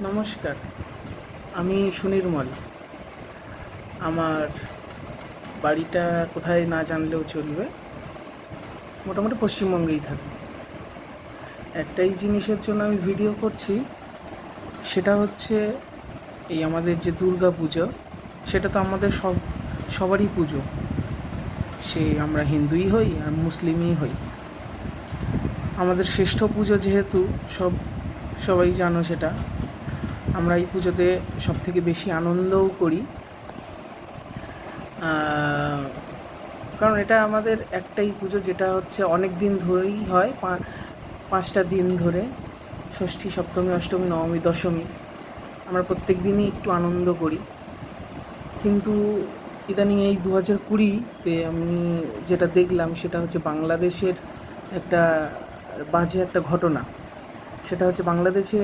নমস্কার, আমি সুনির্মল। আমার বাড়িটা কোথায় না জানলেও চলবে, মোটামুটি পশ্চিমবঙ্গেই থাকি। একটাই জিনিসের জন্য আমি ভিডিও করছি, সেটা হচ্ছে এই আমাদের যে দুর্গা পুজো, সেটা তো আমাদের সবারই পুজো। সে আমরা হিন্দুই হই আর মুসলিমই হই। আমাদের শ্রেষ্ঠ পুজো যেহেতু সবাই জানো সেটা। আমরা এই পুজোতে সবথেকে বেশি আনন্দও করি, কারণ এটা আমাদের একটাই পুজো, যেটা হচ্ছে অনেক দিন ধরেই হয়, 5টা দিন ধরে, ষষ্ঠী, সপ্তমী, অষ্টমী, নবমী, দশমী। আমরা প্রত্যেক দিনই একটু আনন্দ করি। কিন্তু ইদানিং এই 2020-তে আমি যেটা দেখলাম সেটা হচ্ছে বাংলাদেশের একটা বাজে একটা ঘটনা। সেটা হচ্ছে বাংলাদেশে